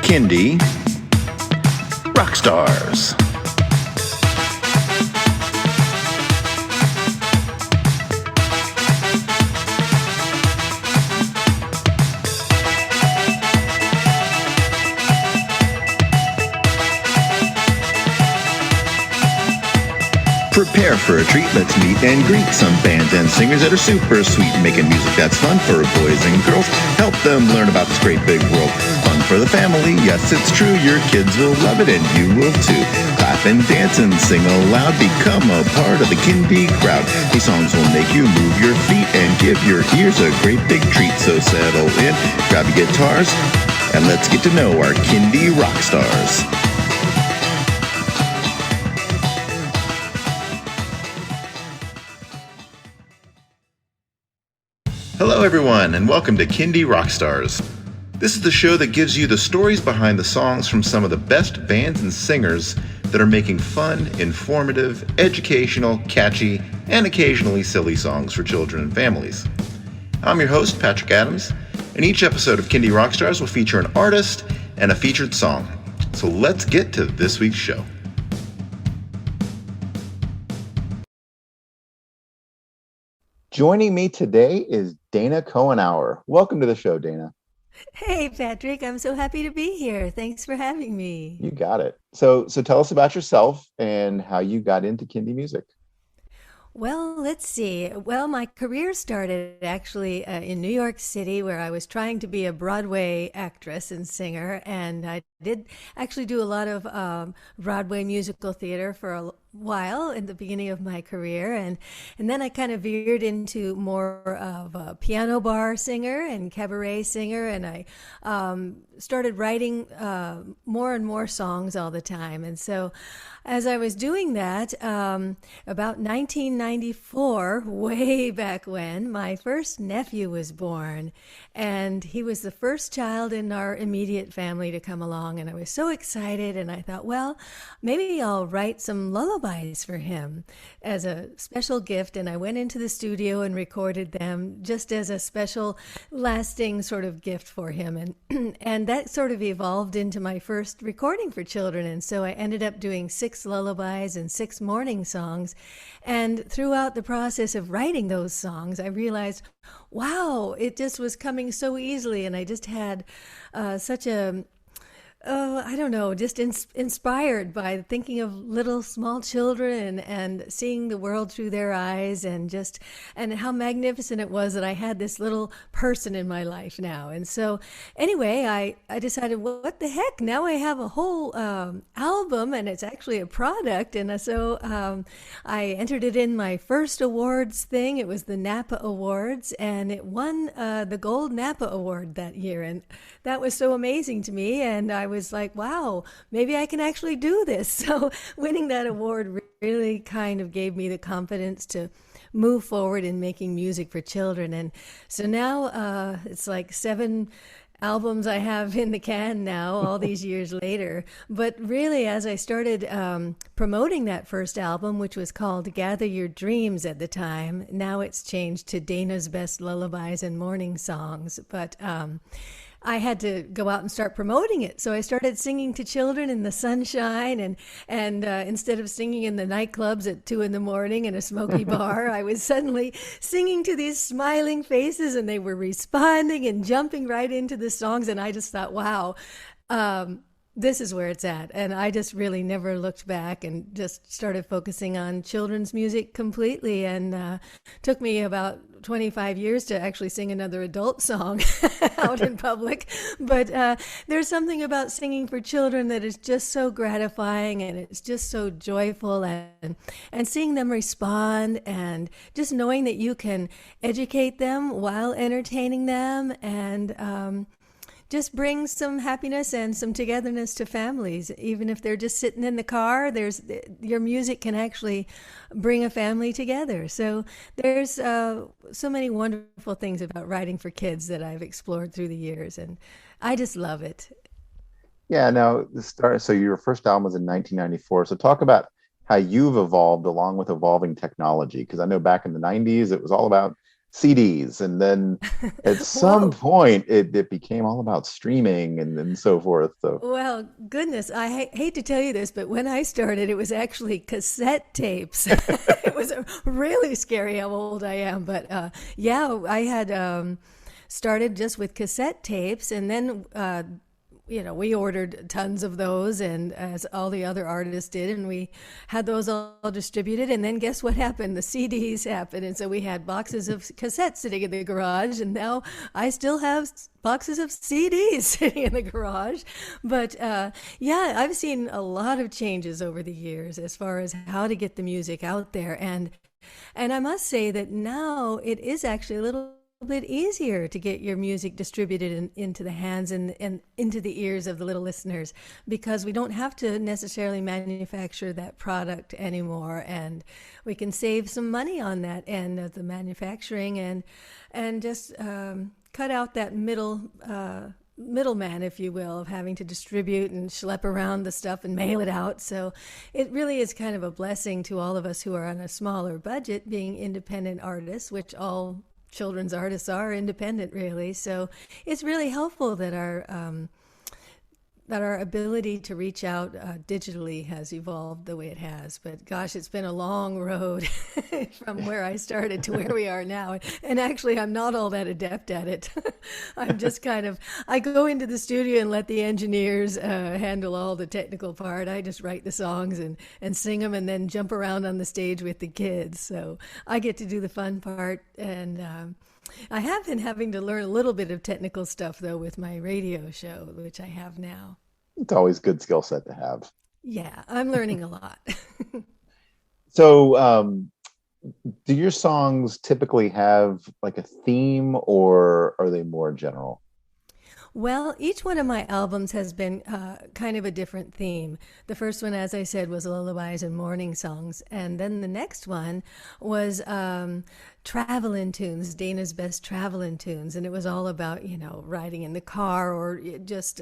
Kindy Rockstars. Prepare for a treat, let's meet and greet some bands and singers that are super sweet, making music that's fun for boys and girls. Help them learn about this great big world. Fun for the family, yes it's true, your kids will love it and you will too. Clap and dance and sing aloud, become a part of the Kindy crowd. These songs will make you move your feet and give your ears a great big treat. So settle in, grab your guitars, and let's get to know our Kindy Rockstars. Hello everyone, and welcome to Kindy Rockstars. This is the show that gives you the stories behind the songs from some of the best bands and singers that are making fun, informative, educational, catchy, and occasionally silly songs for children and families. I'm your host, Patrick Adams, and each episode of Kindy Rockstars will feature an artist and a featured song. So let's get to this week's show. Joining me today is Dana Cohenauer. Welcome to the show, Dana. Hey, Patrick, I'm so happy to be here. Thanks for having You me. got it. So tell us about yourself and how you got into Kindy music. Well, let's see. Well, my career started actually in New York City, where I was trying to be a Broadway actress and singer. And I did actually do a lot of Broadway musical theater for a while in the beginning of my career. And then I kind of veered into more of a piano bar singer and cabaret singer. And I started writing more and more songs all the time. And so as I was doing that, about 1994, way back when, my first nephew was born. And he was the first child in our immediate family to come along. And I was so excited. And I thought, well, maybe I'll write some lullabies for him as a special gift. And I went into the studio and recorded them just as a special, lasting sort of gift for him. And that sort of evolved into my first recording for children. And so I ended up doing 6 lullabies and 6 morning songs. And throughout the process of writing those songs, I realized, wow, it just was coming so easily. And I just had such a I don't know, just inspired by thinking of little small children and seeing the world through their eyes and how magnificent it was that I had this little person in my life now. And so anyway, I decided, well, what the heck? Now I have a whole album and it's actually a product. And I entered it in my first awards thing. It was the Napa Awards and it won the Gold Napa Award that year. And that was so amazing to me. And I was like, wow, maybe I can actually do this. So winning that award really kind of gave me the confidence to move forward in making music for children. And so now it's like 7 albums I have in the can now, all these years later. But really, as I started promoting that first album, which was called Gather Your Dreams at the time, now it's changed to Dana's Best Lullabies and Morning Songs. But I had to go out and start promoting it. So I started singing to children in the sunshine and instead of singing in the nightclubs at 2 in the morning in a smoky bar, I was suddenly singing to these smiling faces and they were responding and jumping right into the songs. And I just thought, wow, this is where it's at. And I just really never looked back and just started focusing on children's music completely. And took me about 25 years to actually sing another adult song out in public. But there's something about singing for children that is just so gratifying and it's just so joyful and seeing them respond and just knowing that you can educate them while entertaining them and just brings some happiness and some togetherness to families. Even if they're just sitting in the car, there's your music can actually bring a family together. So there's so many wonderful things about writing for kids that I've explored through the years, and I just love it. Yeah, now the start. So your first album was in 1994. So talk about how you've evolved along with evolving technology. Because I know back in the 90s, it was all about CDs, and then at some Whoa. point it became all about streaming and so forth. So Well, goodness, I hate to tell you this, but when I started, it was actually cassette tapes. It was really scary how old I am. But yeah, I had started just with cassette tapes, and then we ordered tons of those, and as all the other artists did, and we had those all distributed. And then guess what happened? The CDs happened, and so we had boxes of cassettes sitting in the garage, and now I still have boxes of CDs sitting in the garage. But yeah, I've seen a lot of changes over the years as far as how to get the music out there, and I must say that now it is actually a little bit easier to get your music distributed into the hands and into the ears of the little listeners, because we don't have to necessarily manufacture that product anymore, and we can save some money on that end of the manufacturing, and just cut out that middleman, if you will, of having to distribute and schlep around the stuff and mail it out. So it really is kind of a blessing to all of us who are on a smaller budget, being independent artists, which all children's artists are independent, really. So it's really helpful that our ability to reach out digitally has evolved the way it has. But gosh, it's been a long road from where I started to where we are now. And actually, I'm not all that adept at it. I'm just I go into the studio and let the engineers handle all the technical part. I just write the songs and sing them, and then jump around on the stage with the kids. So I get to do the fun part. And I have been having to learn a little bit of technical stuff, though, with my radio show, which I have now. it's always a good skill set to have. Yeah, I'm learning a lot. So do your songs typically have like a theme, or are they more general? Well, each one of my albums has been kind of a different theme. The first one, as I said, was lullabies and morning songs. And then the next one was traveling tunes, Dana's best traveling tunes. And it was all about, riding in the car, or just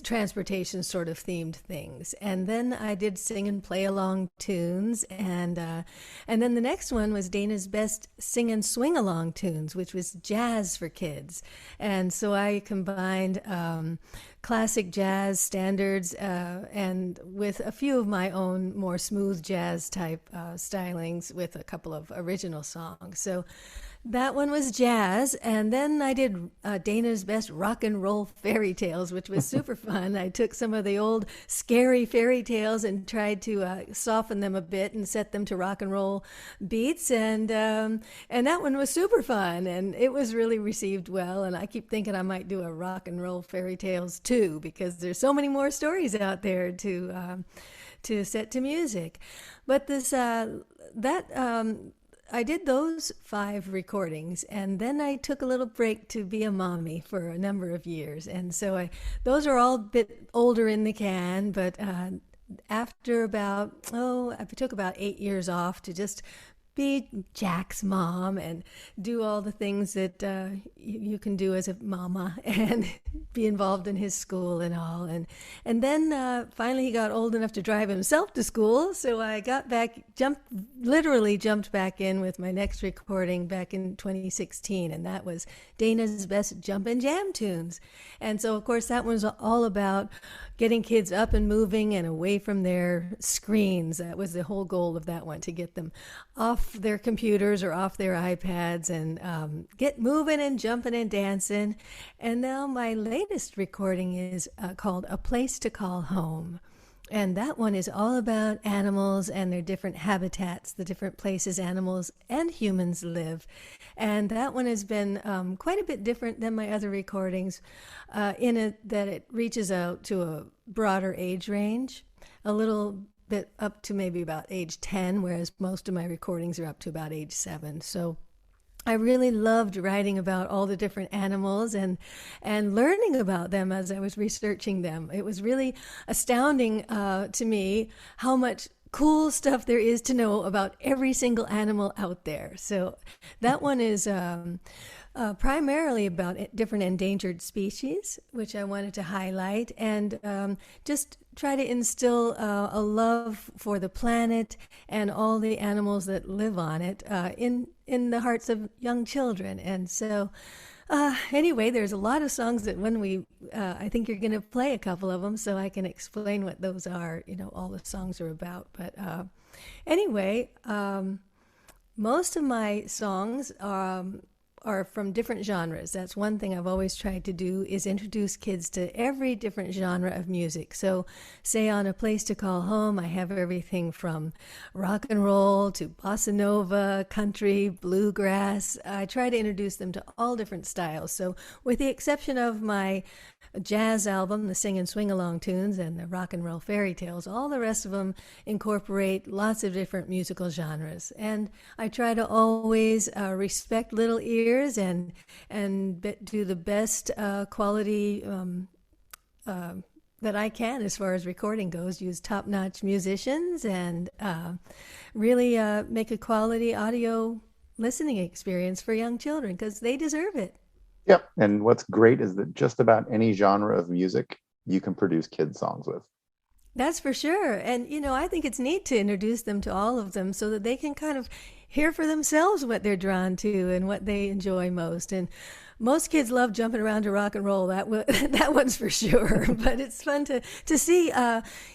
transportation sort of themed things. And then I did sing and play along tunes. And then the next one was Dana's best sing and swing along tunes, which was jazz for kids. And so I combined classic jazz standards and with a few of my own more smooth jazz type stylings with a couple of original songs. So that one was jazz. And then I did Dana's best rock and roll fairy tales, which was super fun. I took some of the old scary fairy tales and tried to soften them a bit and set them to rock and roll beats. And that one was super fun. And it was really received well. And I keep thinking I might do a rock and roll fairy tales too, because there's so many more stories out there to set to music. But I did those 5 recordings, and then I took a little break to be a mommy for a number of years. And so those are all a bit older in the can, but after I took about 8 years off to just be Jack's mom and do all the things that you can do as a mama, and be involved in his school and all. And then finally he got old enough to drive himself to school. So I literally jumped back in with my next recording back in 2016. And that was Dana's best jump and jam tunes. And so, of course, that was all about getting kids up and moving and away from their screens. That was the whole goal of that one, to get them off their computers or off their iPads and get moving and jumping and dancing. And now my latest recording is called A Place to Call Home. And that one is all about animals and their different habitats, the different places animals and humans live. And that one has been quite a bit different than my other recordings in it, that it reaches out to a broader age range, a little bit up to maybe about age 10, whereas most of my recordings are up to about age 7. So I really loved writing about all the different animals and learning about them as I was researching them. It was really astounding to me how much cool stuff there is to know about every single animal out there. So that one is primarily about different endangered species, which I wanted to highlight, and just try to instill a love for the planet and all the animals that live on it in the hearts of young children. And so, anyway, there's a lot of songs that when I think you're going to play a couple of them so I can explain what those are, all the songs are about. But anyway, most of my songs are from different genres. That's one thing I've always tried to do is introduce kids to every different genre of music. So say on A Place to Call Home, I have everything from rock and roll to bossa nova, country, bluegrass. I try to introduce them to all different styles. So with the exception of my jazz album, the Sing and Swing Along tunes and the rock and roll fairy tales, all the rest of them incorporate lots of different musical genres. And I try to always respect little ears and do the best quality that I can as far as recording goes. Use top-notch musicians and really make a quality audio listening experience for young children because they deserve it. Yep. And what's great is that just about any genre of music you can produce kids songs with. That's for sure. And, I think it's neat to introduce them to all of them so that they can kind of hear for themselves what they're drawn to and what they enjoy most. And most kids love jumping around to rock and roll. That one's for sure. But it's fun to see,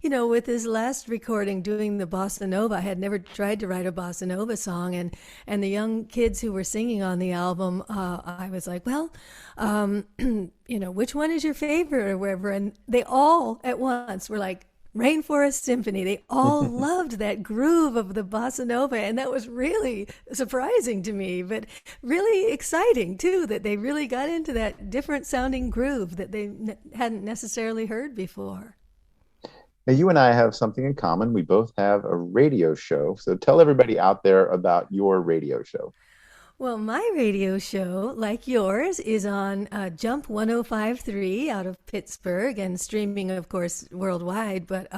with this last recording doing the bossa nova. I had never tried to write a bossa nova song. And the young kids who were singing on the album, I was like, well, which one is your favorite or whatever? And they all at once were like, Rainforest Symphony. They all loved that groove of the bossa nova, and that was really surprising to me, but really exciting too, that they really got into that different sounding groove that they hadn't necessarily heard before. Now, you and I have something in common. We both have a radio show. So tell everybody out there about your radio show. Well, my radio show, like yours, is on Jump 105.3 out of Pittsburgh and streaming, of course, worldwide. But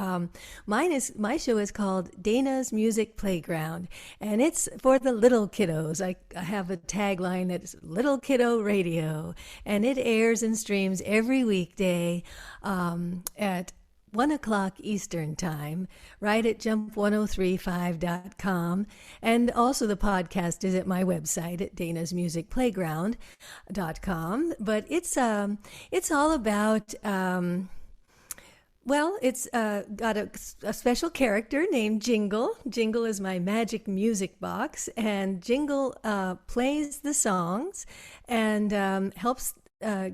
my show is called Dana's Music Playground, and it's for the little kiddos. I have a tagline that's Little Kiddo Radio, and it airs and streams every weekday at 1 o'clock Eastern Time, right at jump1035.com. And also the podcast is at my website at danasmusicplayground.com. But it's all about, it's got a special character named Jingle. Jingle is my magic music box, and Jingle plays the songs and helps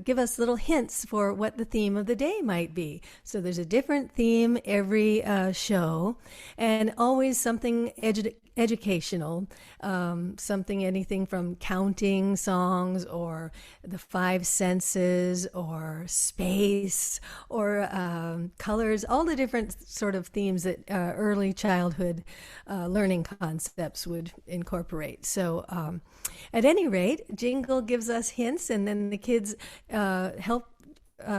give us little hints for what the theme of the day might be. So there's a different theme every show, and always something educational, anything from counting songs or the five senses or space or colors, all the different sort of themes that early childhood learning concepts would incorporate. So at any rate, Jingle gives us hints, and then the kids help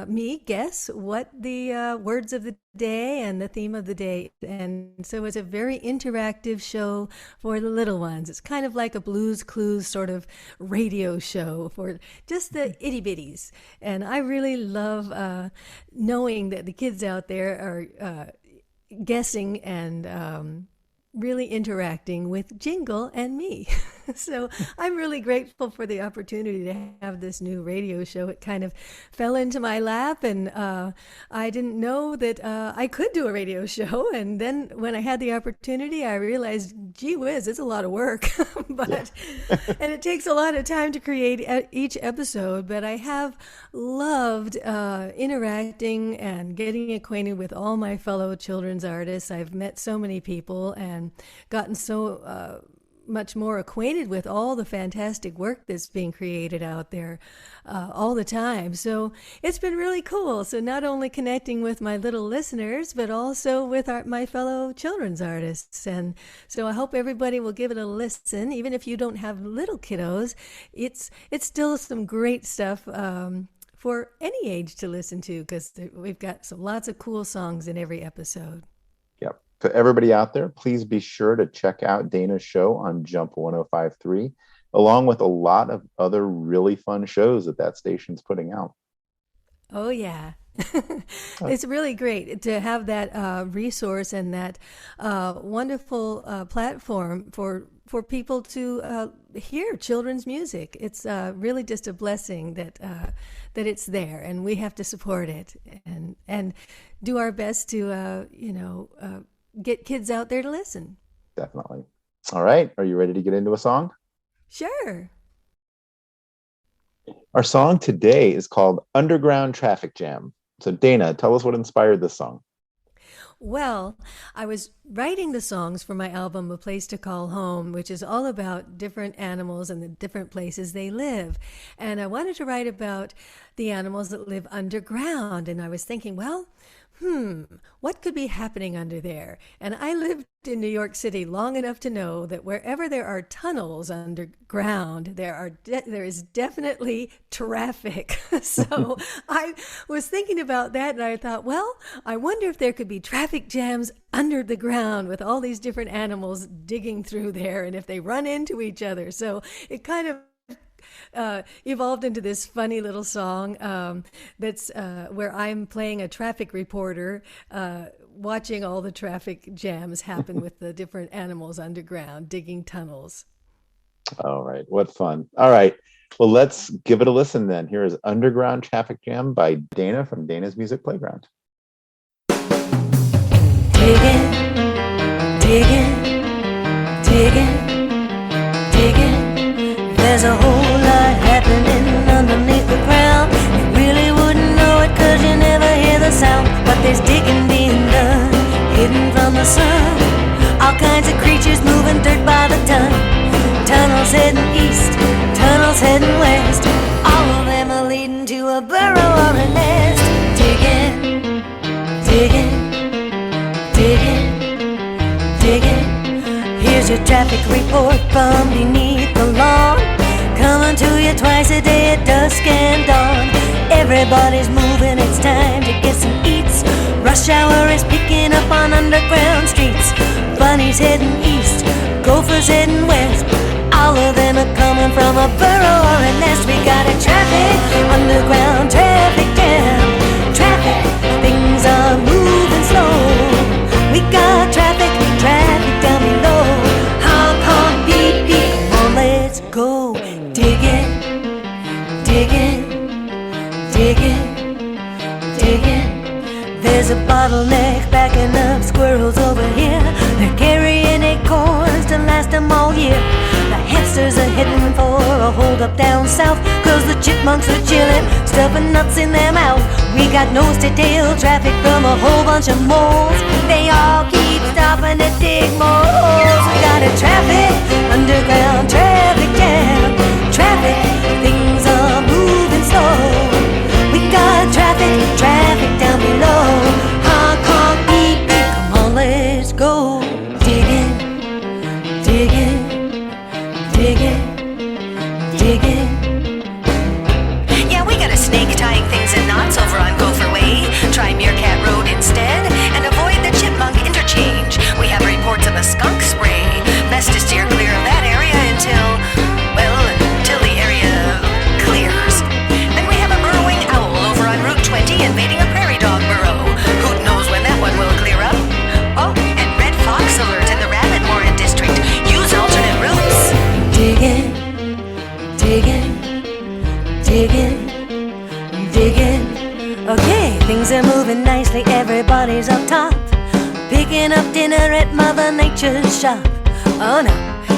me guess what the words of the day and the theme of the day. And so it's a very interactive show for the little ones. It's kind of like a Blues Clues sort of radio show for just the itty bitties. And I really love knowing that the kids out there are guessing and really interacting with Jingle and me. So I'm really grateful for the opportunity to have this new radio show. It kind of fell into my lap, and I didn't know that I could do a radio show. And then when I had the opportunity, I realized, gee whiz, it's a lot of work. And it takes a lot of time to create each episode. But I have loved interacting and getting acquainted with all my fellow children's artists. I've met so many people and gotten so much more acquainted with all the fantastic work that's being created out there all the time. So it's been really cool. So not only connecting with my little listeners, but also with my fellow children's artists. And so I hope everybody will give it a listen. Even if you don't have little kiddos, it's still some great stuff for any age to listen to, because we've got lots of cool songs in every episode. Yep. To everybody out there, please be sure to check out Dana's show on Jump 105.3, along with a lot of other really fun shows that station's putting out. Oh, yeah. It's really great to have that resource and that wonderful platform for people to hear children's music. It's really just a blessing that it's there, and we have to support it and do our best to get kids out there to listen. Definitely. All right. Are you ready to get into a song? Sure. Our song today is called Underground Traffic Jam. So, Dana, tell us what inspired this song. Well, I was writing the songs for my album, A Place to Call Home, which is all about different animals and the different places they live. And I wanted to write about the animals that live underground. And I was thinking, well, what could be happening under there? And I lived in New York City long enough to know that wherever there are tunnels underground, there is definitely traffic. So I was thinking about that, and I thought, well, I wonder if there could be traffic jams under the ground with all these different animals digging through there, and if they run into each other. So it kind of evolved into this funny little song that's where I'm playing a traffic reporter, watching all the traffic jams happen with the different animals underground digging tunnels. All right. What fun. All right. Well, let's give it a listen then. Here is Underground Traffic Jam by Dana from Dana's Music Playground. Digging, digging, digging, digging. There's a whole lot happening underneath the ground. You really wouldn't know it 'cause you never hear the sound. But there's digging being done, hidden from the sun. All kinds of creatures moving dirt by the ton. Tunnels heading east, tunnels heading west. All of them are leading to a burrow or a nest. Digging, digging, digging, digging. Here's your traffic report from beneath the lawn, coming to you twice a day at dusk and dawn. Everybody's moving, it's time to get some eats. Rush hour is picking up on underground streets. Bunnies heading east, gophers heading west. All of them are coming from a burrow or a nest. We got a traffic, underground traffic jam. Traffic, things are moving slow. We got traffic, traffic down below. Honk, honk, beep, beep, come on, let's go. Digging, digging, digging, digging. There's a bottleneck backing up squirrels over here. They're carrying acorns to last them all year. The hamsters are heading for a hold-up down south, 'cause the chipmunks are chilling, stuffing nuts in their mouth. We got nose-to-tail traffic from a whole bunch of moles. They all keep stopping to dig more holes. We got a traffic, underground traffic jam. Traffic, things are moving slow. We got traffic, traffic down below. Honk, honk, beep, beep, come on, let's go. Digging, digging, digging, digging. Yeah, we got a snake tying things in knots over on Gopher Way. Try Meerkat Road instead and avoid the chipmunk interchange. We have reports of a skunk spray. Best to steer clear of that area until the area clears. Then we have a burrowing owl over on Route 20 invading a prairie dog burrow. Who knows when that one will clear up? Oh, and red fox alert in the Rabbit Warren district. Use alternate routes. Digging, digging, digging, digging. Okay, things are moving nicely, everybody's up top, picking up dinner at Mother Nature's shop. Oh no,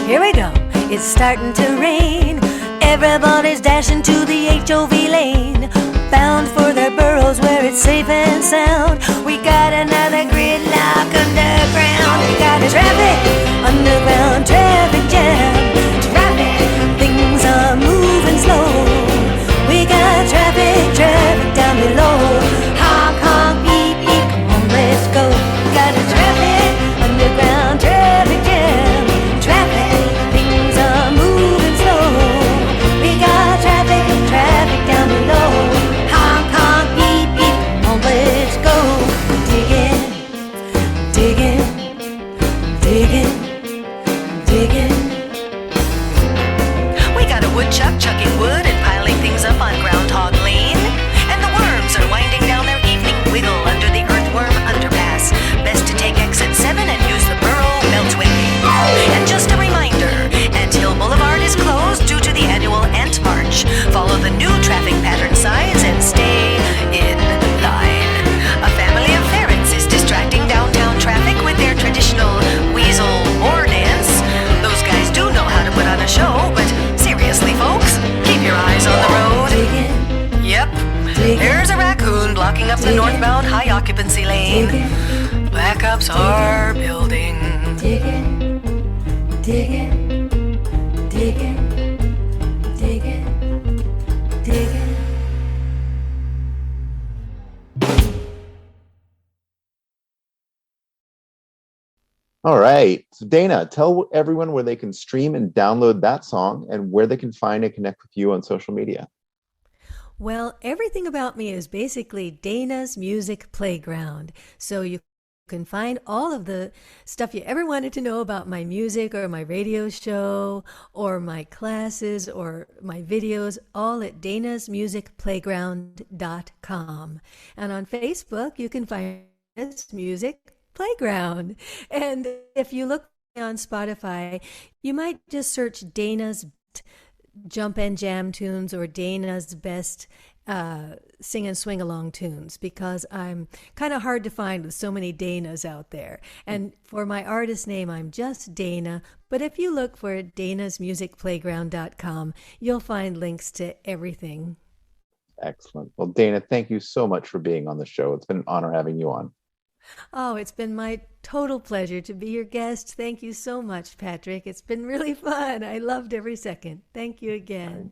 here we go, it's starting to rain. Everybody's dashing to the HOV lane, bound for their burrows where it's safe and sound. We got another gridlock underground. We got a traffic, underground traffic jam. Traffic, things are moving slow. We got traffic, traffic down below. Honk, honk, beep, beep, come on, let's go. Got a traffic, underground traffic jam. Traffic, things are moving slow. We got traffic, traffic down below. Honk, honk, beep, beep, come on, let's go. Digging, digging, digging, digging. There's a raccoon blocking up the northbound high occupancy lane. Backups are building. Digging, digging, digging, digging, digging. All right. So Dana, tell everyone where they can stream and download that song and where they can find and connect with you on social media. Well, everything about me is basically Dana's Music Playground. So you can find all of the stuff you ever wanted to know about my music or my radio show or my classes or my videos, all at danasmusicplayground.com. And on Facebook, you can find Dana's Music Playground. And if you look on Spotify, you might just search Dana's Jump and Jam tunes or Dana's best sing and swing along tunes, because I'm kind of hard to find with so many Danas out there. And for my artist name, I'm just Dana. But if you look for danasmusicplayground.com, you'll find links to everything. Excellent. Well, Dana, thank you so much for being on the show. It's been an honor having you on. Oh, it's been my total pleasure to be your guest. Thank you so much, Patrick. It's been really fun. I loved every second. Thank you again.